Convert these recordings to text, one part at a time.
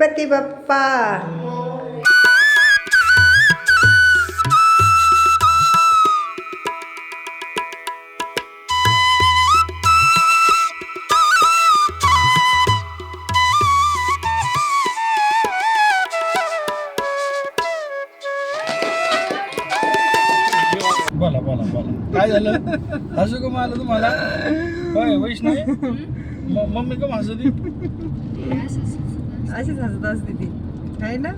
गणपती बाप्पा. बोला बोला बोला काय झालं? हसू का आलं तुम्हाला? होय वैष्णवी मम्मी का हसू ती? अशीच हसत असते ती आहे ना.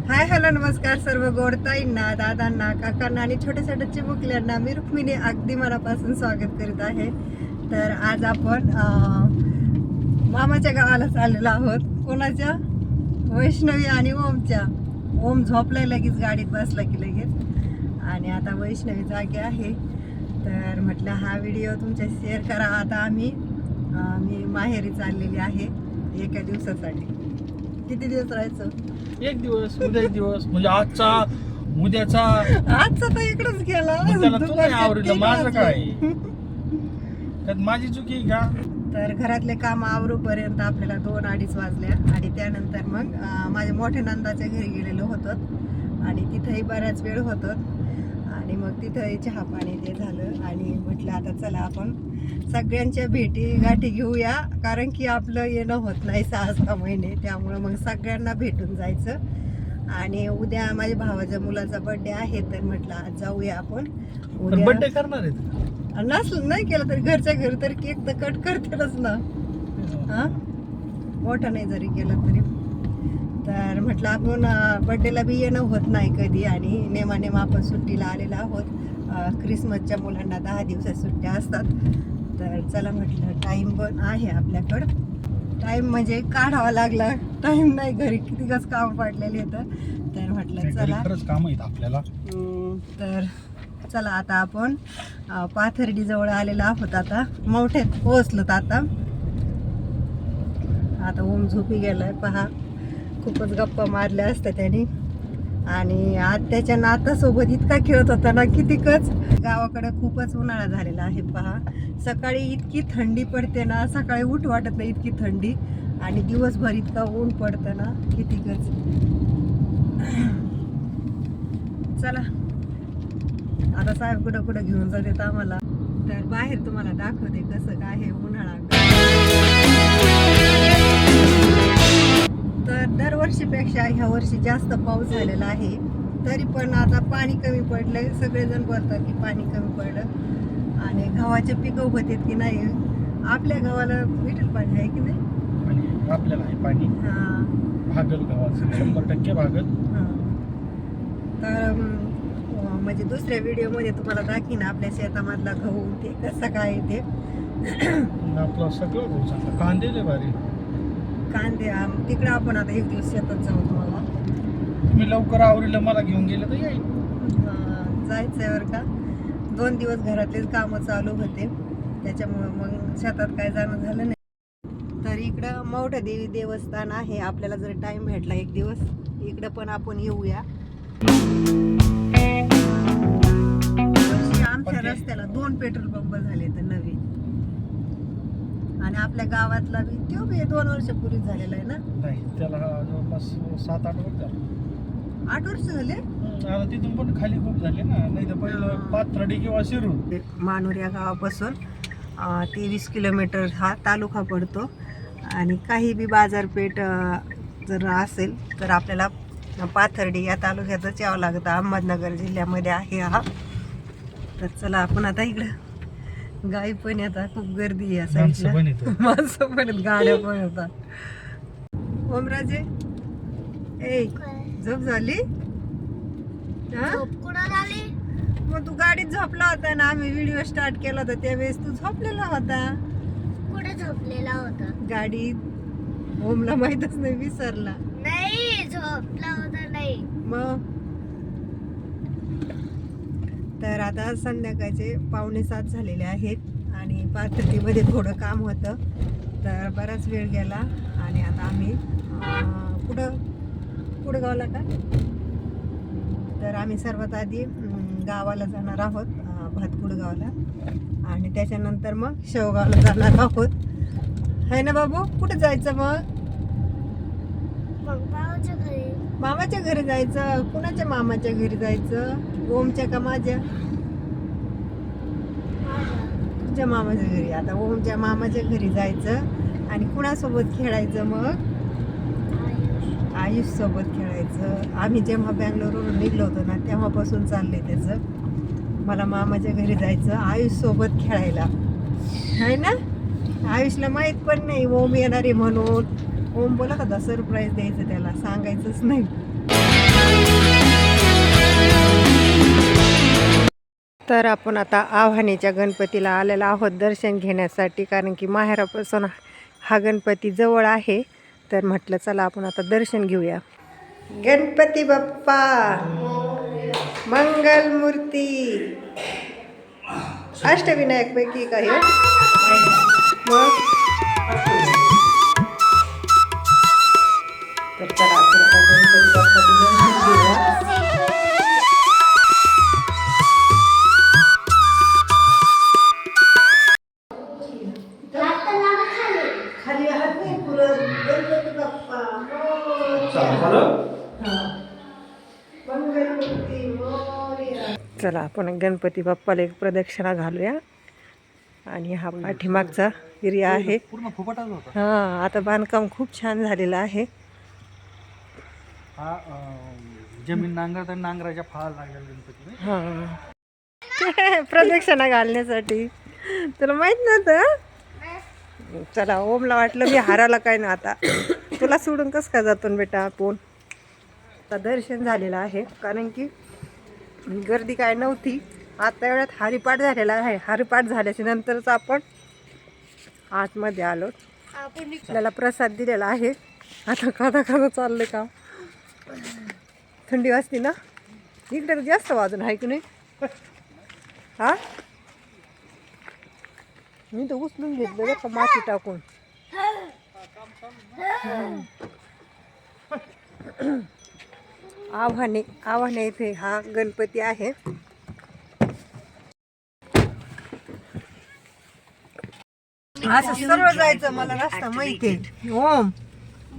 हाय हॅलो नमस्कार सर्व गोडताईंना, दादांना, काकांना आणि छोट्या छोट्या चिमुकल्यांना मी रुक्मिणी अगदी मनापासून स्वागत करीत आहे. तर आज आपण मामाच्या गावाला चाललेलो आहोत. कोणाच्या? वैष्णवी आणि ओमच्या. ओम झोपलाय लगेच, गाडीत बसला की लगेच. आणि आता वैष्णवी जागी आहे. तर म्हटलं हा व्हिडिओ तुमच्या शेअर करा. आता मी माहेरी चाललेली आहे एका दिवसासाठी. किती दिवस राहायचं? एक दिवस, उद्या एक दिवस, म्हणजे आजचा उद्याचा. आजचा तर इकडेच गेला. त्याला तू नाही आवडलं, माझं काय त्यात माझी चुकी आहे का? तर घरातले काम आवरूपर्यंत आपल्याला 2-2:30 वाजल्या. आणि त्यानंतर मग माझ्या मोठ्या नंदाच्या घरी गेलेलो होतो आणि तिथंही बराच वेळ होतो. आणि मग तिथं चहा पाणी ते झालं. आणि म्हटलं आता चला आपण सगळ्यांच्या भेटी गाठी घेऊया, कारण की आपलं येणं होत नाही 6-6 महिने. त्यामुळं मग सगळ्यांना भेटून जायचं. आणि उद्या माझ्या भावाच्या मुलाचा बर्थडे आहे, तर म्हटलं आज जाऊया आपण. उद्या बर्थडे करणार आहे नसलं नाही केलं तरी घरच्या घरी तर केक तर कट करतेच ना. हा मोठा नाही जरी केलं तरी. तर म्हटलं आपण बड्डेला बी येणं होत नाही कधी. आणि नेमानेम आपण सुट्टीला आलेलो आहोत. क्रिसमसच्या मुलांना 10 दिवसात सुट्ट्या असतात. तर चला म्हटलं टाईम पण आहे आपल्याकडं. टाईम म्हणजे काढावा लागला, टाईम नाही. घरी कितीकच काम पडलेले येतं. तर म्हटलं चला खरंच काम आहेत आपल्याला. तर चला आता आपण पाथर्डी जवळ आलेलो आहोत. आता मोठ्यात पोहोचलोत. आता ओम झोपी गेलाय पहा. खूपच गप्पा मारल्या असत्या त्याने. आणि आज त्याच्या नातासोबत इतका खेळत होता ना, कितीकच. गावाकडे खूपच उन्हाळा झालेला आहे पहा. सकाळी इतकी थंडी पडते ना, सकाळी उठ वाटत नाही इतकी थंडी. आणि दिवसभर इतका ऊन पडतं ना, कितीकच. चला आता साहेब कुठं कुठं घेऊन जातात आम्हाला. तर बाहेर तुम्हाला दाखवते कसं काय आहे उन्हाळा. तर दरवर्षीपेक्षा ह्या वर्षी जास्त पाऊस झालेला आहे. तरी पण आता पाणी कमी पडलंय. सगळेजण बोलतात की पाणी कमी पडलं. आणि गव्हाचे पिकं होतात की नाही. आपल्या गावाला भेटेल पाणी आहे की नाही? आपल्याला आहे पाणी. भागल गावाचं 100% भागल. तर म्हणजे दुसऱ्या व्हिडिओमध्ये तुम्हाला दाखीन आपल्या शेतामधला गहू ते कसं काय ते. आपलं सगळं भाऊ चांगलं. कांदे लय भारी. कांदे तिकडे आपण आता एक दिवस शेतात जाऊ. तुम्हाला मी लवकर आवरीला मला घेऊन गेलं तर येईल. जायचंय बरं का. 2 दिवस घरातलेच कामं चालू होते, त्याच्यामुळं मग शेतात काय जाणं झालं नाही. तर इकडं मौढ देवी देवस्थान आहे. आपल्याला जर टाइम भेटला एक दिवस इकडं पण आपण येऊया. आमच्या रस्त्याला 2 पेट्रोल पंप झाले तर नवीन. आणि आपल्या गावातला बी तो बी 2 वर्षापूर्वी झालेला आहे ना. नाही त्याला जवळपास 7-8 वर्ष झाले. 8 वर्ष झाले. आता तिथून पण खाली खूप झाले ना. नाही तर पहिलं पाथर्डी किंवा शिरूर. मानूर या गावापासून 23 किलोमीटर हा तालुका पडतो. आणि काही बी बाजारपेठ जर असेल तर आपल्याला पाथर्डी या तालुक्यातच यावं लागतं. अहमदनगर जिल्ह्यामध्ये आहे हा. तर चला आपण आता इकडं. गाई पण येतात, खूप गर्दी या साईडला. माणसं पण आहेत, गाड्या पण येतात. ओमराजे ए झोप झाली? मग तू गाडीत झोपला होता ना. आम्ही व्हिडिओ स्टार्ट केला होता त्यावेळेस तू झोपलेला होता. कुठे झोपलेला होता? गाडीत. ओमला माहितच नाही, विसरला. नाही झोपला होता नाही. मग तर आता संध्याकाळचे 6:45 झालेले आहेत. आणि पाथर्डीमध्ये थोडं काम होतं तर बराच वेळ गेला. आणि आता आम्ही पुढं गावला का. तर आम्ही सर्वात आधी गावाला जाणार आहोत, भातकुड गावाला. आणि त्याच्यानंतर मग शेवगावला जाणार आहोत. है ना बाबू? कुठे जायचं मग? मग भावाच्या घरी. मामाच्या घरी जायचं. कुणाच्या मामाच्या घरी जायचं? ओमच्या का माझ्या? माझ्या. तुझ्या मामाच्या घरी. आता ओमच्या मामाच्या घरी जायचं आणि कुणासोबत खेळायचं मग? आयुष. आयुष सोबत खेळायचं. आम्ही जेव्हा बँगलोरवरून निघलो होतो ना तेव्हापासून चाललंय त्याचं. मला मामाच्या घरी जायचं आयुष सोबत खेळायला, आहे ना? आयुषला माहित पण नाही ओम येणार आहे म्हणून. ओम बोलत होता सरप्राईज द्यायचं त्याला, सांगायचंच नाही. तर आपण आता आव्हानेच्या गणपतीला आलेलो आहोत दर्शन घेण्यासाठी, कारण की माहेरापासून हा गणपती जवळ आहे. तर म्हटलं चला आपण आता दर्शन घेऊया. गणपती बाप्पा मंगल मूर्ती. अष्टविनायक पैकी काही मग. तर चला आपण आता गणपती बाप्पाचं दर्शन घेऊया. खाली हात नाही पुरत. गणपती बाप्पा मंगलमूर्ती मोरया. चला आपण गणपती बाप्पाला एक प्रदक्षिणा घालूया. आणि हा पाठीमागचा एरिया आहे. पूर्ण फुफाटाच होता हा आता बांधकाम खूप छान झालेलं आहे. हा. जमीन नांगरता नांगराच्या फाळा लागेल गणपती. हा प्रदक्षिणा घालण्यासाठी. तुला माहित नव्हतं? चला ओमला वाटलं मी हाराला काय ना, आता तुला सोडून कसं काय जातो बेटा आपण. आता दर्शन झालेलं आहे, कारण की गर्दी काय नव्हती. आता एवढ्यात हरिपाठ झालेला आहे. हरिपाठ झाल्याच्या नंतरच आपण आतमध्ये आलो. आपल्याला प्रसाद दिलेला आहे. आता खाता खाता चाललं का. थंडी वाजते ना इकडे तर जास्त वाजून आहे की नाही. हा मी तर उचलून घेतलं बरं का माती टाकून. आव्हाने इथे हा गणपती आहे. असं सर्व जायचं मला रस्ता माहिती आहे. ओम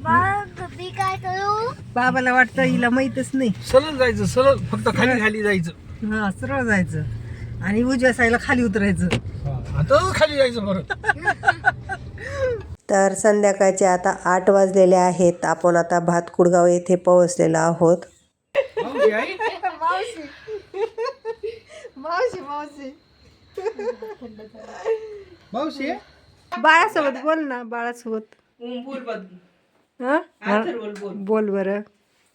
मग मी काय करू? बाबाला वाटतं हिला माहीतच नाही. सरळ जायचं, सरळ फक्त खाली खाली जायचं. हा सरळ जायचं आणि उजव्या साईडला खाली उतरायचं. आता खाली जायचं बरं. तर संध्याकाळचे आता 8 वाजलेले आहेत. आपण आता भातकुडगाव येथे पोहोचलेलो आहोत. मावशी मावशी मावशी बाळासोबत बोल ना. बाळासोबत बोल बरं.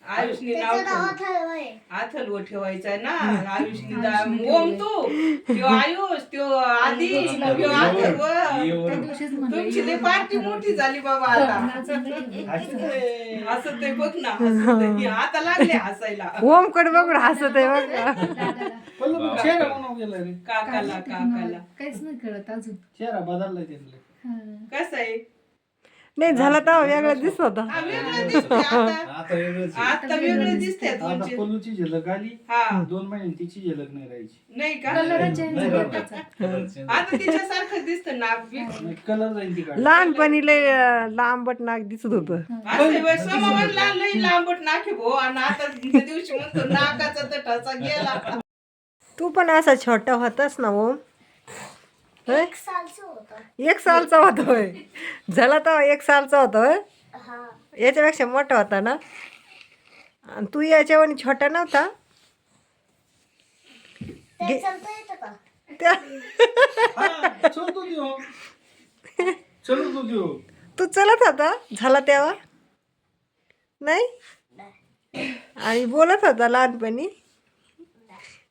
आयुषनी त्याचं नाव नाव ठरवय. आथर्व ठेवायचंय ना. आयुषनी ओम तू त्यो आयुष त्यो आधी त्यो अथर्व. तुमची लई पार्टी मोठी झाली बाबा आता. असं ते बघ ना, हसत आहे. आता लागले हसायला. ओम कडे बघून हसत आहे बघा. चेहरा बनवून गेला रे. काकाला काहीच नाही कळत अजून. चेहरा बदललाय त्यांना. कसं आहे. नाही झाला तर वेगळा दिसत होता. हा, वेगळं दिसते आता. आता वेगळे दिसते आता तुमचे. पल्लूची झलक आली. हा 2 महिने तिची झलक नाही राहायची. नाही का. कलर चेंज झाला त्याचा. आता तिच्यासारखं दिसतं नाक बी. कलर जाईल ती काढ. लहानपणी लय लांबट नाक दिसत होतं. असं समोरला लई लांबट नाक आहे भो. आणि आता त्या दिवशी म्हणतो नाकाचा तर ठसा गेला. तू पण असा छोटा होतास ना ओम. होय 1 सालचं होतं. 1 सालचा होता होय. झाला तर 1 सालचा होता होय. हा याच्यापेक्षा मोठा होता ना. आणि तू याच्यावर छोटा नव्हता. ते चालता येतं का? हा, चलतो त्यो. चलतो त्यो. तू चलत होता झाला तेव्हा नाही. आणि बोलत होता लहानपणी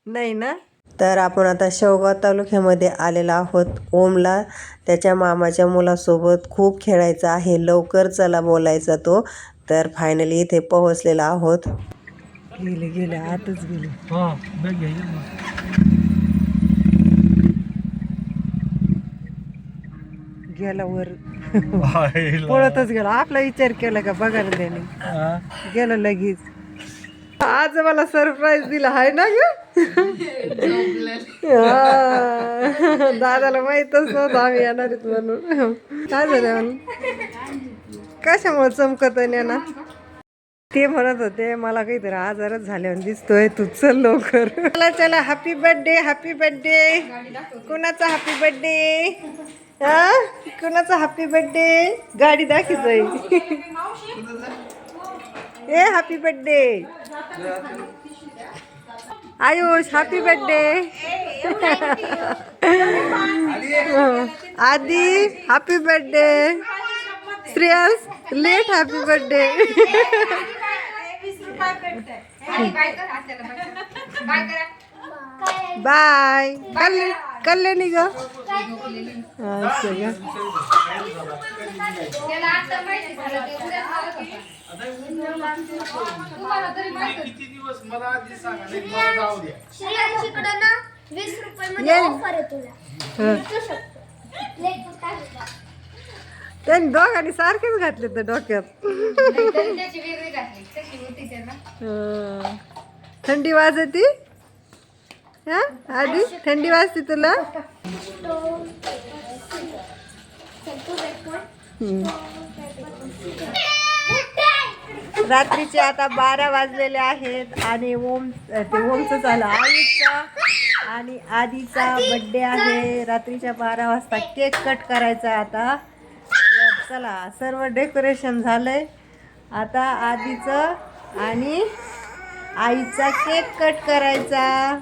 नाही ना. तर आपण आता शेवगाव तालुक्यामध्ये आलेलो आहोत. ओमला त्याच्या मामाच्या मुलासोबत खूप खेळायचं आहे. लवकर चला बोलायचा तो. तर फायनली इथे पोहोचलेला आहोत. गेले आतच गेले. हा बॅग घ्यायची ना. गेला वर पळतच गेला. आपला विचार केला का बघायला त्याने. गेलं लगेच. आज मला सरप्राईज दिला आहे ना ग. दादाला माहीतच नव्हतं आम्ही येणार आहेत म्हणून. काय झालं म्हणून कशामुळे चमकत आहे ना. ते म्हणत होते मला काहीतरी आजारच झाल्यावर दिसतोय तू चल लवकर. चला चला हॅपी बर्थडे हॅपी बर्थडे. कुणाचा हॅपी बर्थडे? हा कुणाचा हॅपी बर्थडे? गाडी दाखवतोय. ए happy birthday Ayush. Happy birthday Adi. Happy birthday Shreyas. Late happy birthday. Bye. Kalyani ग. असं का? किती दिवस मला आधी सांगा नाही मला जाऊ द्या. श्रेयांशीकडे ना 20 रुपये ऑफर आहे तुला. त्यांनी दोघांनी सारखेच घातले तर डोक्यात. थंडी वाजती हा आधी. थंडी वाजते तुला. रात्रीचे आता 12 वाजलेले आहेत आणि ओमचं झालं आयुषचा आणि आधीचा बर्थडे आहे. रात्रीच्या 12 वाजता केक कट करायचा आता. चला सर्व डेकोरेशन झालंय. आता आधीचं आणि आईचा केक कट करायचा.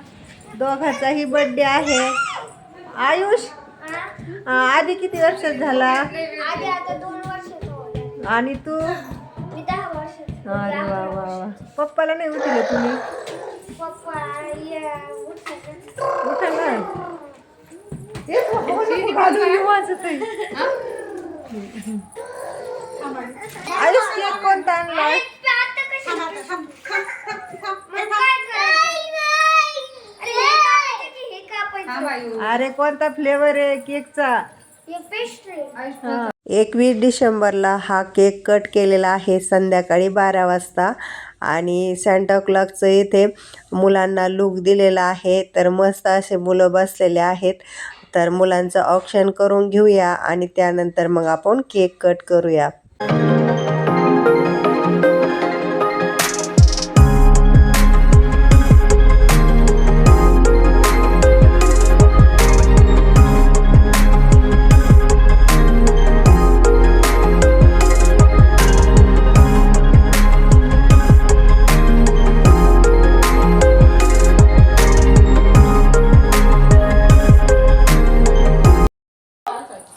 दोघांचाही बर्थडे आहे. आयुष आधी किती वर्षात झाला? आधी आता 2 वर्ष आणि तू? मी 10 वर्ष. अरे वा वा वा. पप्पाला नाही उठले तुम्ही? पप्पा उठा ना. वाजत आहे. आयुष केक कोणता आणलाय? अरे कोणता फ्लेवर आहे केकचा? 21 डिसेंबरला हा केक कट केलेला आहे संध्याकाळी 12 वाजता. आणि सॅन्टा क्लॉजचं इथे मुलांना लुक दिलेला आहे. तर मस्त असे मुलं बसलेले आहेत. तर मुलांचं ऑप्शन करून घेऊया आणि त्यानंतर मग आपण केक कट करूया.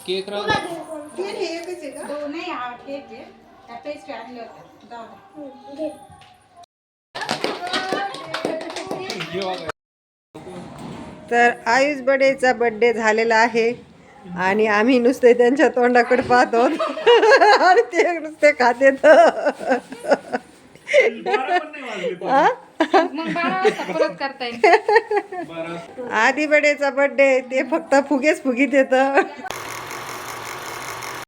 केक राहू नाही हा केक आहे त्या पेस्ट्री आणल्या होत्या. तर आयुष बडेचा बर्थडे झालेला आहे आणि आम्ही नुसते त्यांच्या तोंडाकडे पाहतो आणि ते नुसते खाते. आधी बडेचा बर्थडे ते फक्त फुगेच फुगीत येतं.